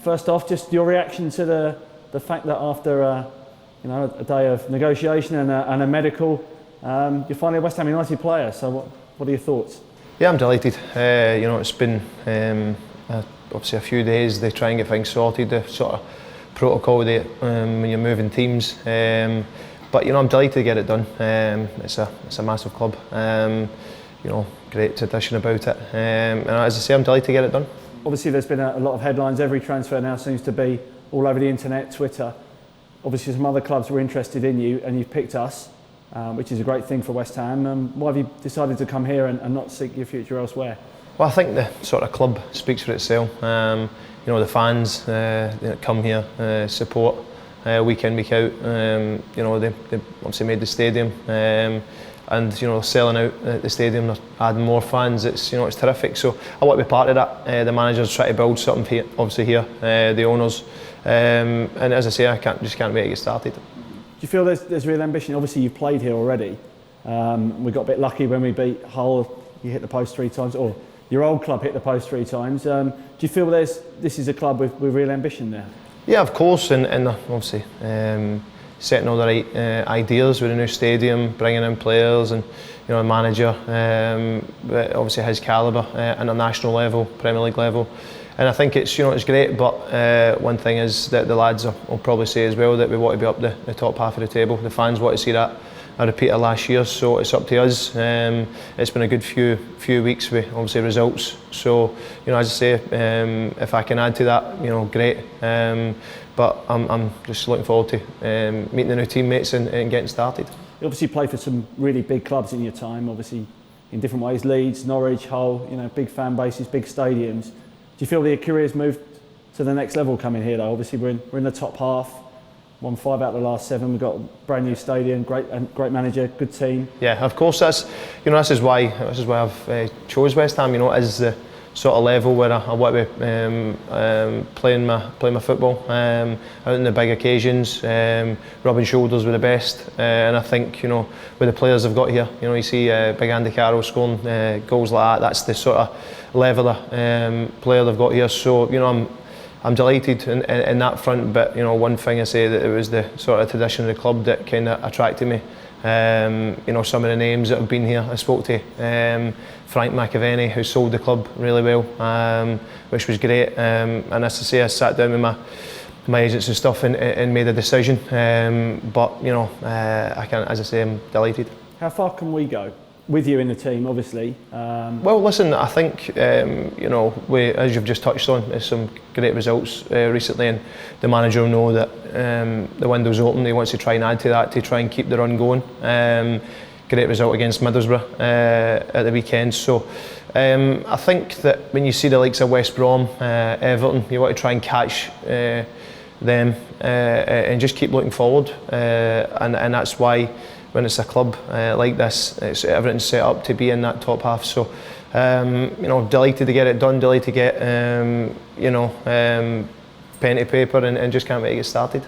First off, just your reaction to the fact that after a day of negotiation and a medical, you're finally a West Ham United player. So what are your thoughts? Yeah, I'm delighted. It's been obviously a few days. They try and get things sorted, the sort of protocol when you're moving teams. But I'm delighted to get it done. It's a massive club. Great tradition about it. And as I say, I'm delighted to get it done. Obviously, there's been a lot of headlines. Every transfer now seems to be all over the internet, Twitter. Obviously, some other clubs were interested in you, and you've picked us, which is a great thing for West Ham. Why have you decided to come here and not seek your future elsewhere? Well, I think the sort of club speaks for itself. The fans come here, support week in, week out. They obviously made the stadium, and selling out the stadium, adding more fans. It's terrific. So I want to be part of that. The managers try to build something here, obviously here, the owners, and as I say, I just can't wait to get started. Do you feel there's real ambition? Obviously, you've played here already. We got a bit lucky when we beat Hull. You hit the post 3 times, or your old club hit the post 3 times. Do you feel this is a club with real ambition there? Yeah, of course, and obviously setting all the right ideas with a new stadium, bringing in players, and a manager, obviously his calibre, international level, Premier League level. And I think it's it's great, but one thing is that the lads will probably say as well that we want to be up the top half of the table. The fans want to see that a repeat of last year, so it's up to us. It's been a good few weeks with obviously results. So as I say, if I can add to that, great. But I'm just looking forward to meeting the new teammates and getting started. You obviously played for some really big clubs in your time, obviously in different ways. Leeds, Norwich, Hull, big fan bases, big stadiums. Do you feel that your career's moved to the next level coming here though? Obviously we're in the top half, won 5 out of the last 7. We've got a brand new stadium, great manager, good team. Yeah, of course this is why I've chose West Ham. As the sort of level where I want to be playing my football out in the big occasions, rubbing shoulders with the best, and I think with the players I've got here, you see big Andy Carroll scoring goals like that. That's the sort of level of player they've got here. So I'm delighted in that front. But one thing I say that it was the sort of tradition of the club that kind of attracted me. Some of the names that have been here. I spoke to Frank McAvenny, who sold the club really well, which was great. And as I say, I sat down with my agents and stuff and made a decision. But I can, as I say, I'm delighted. How far can we go with you in the team, obviously? Well, listen, I think we, as you've just touched on, there's some great results recently, and the manager will know that the window's open. He wants to try and add to that to try and keep the run going. Great result against Middlesbrough at the weekend. So I think that when you see the likes of West Brom, Everton, you want to try and catch them and just keep looking forward. And that's why when it's a club like this, everything's set up to be in that top half. So delighted to get it done, delighted to get pen to paper, and just can't wait to get started.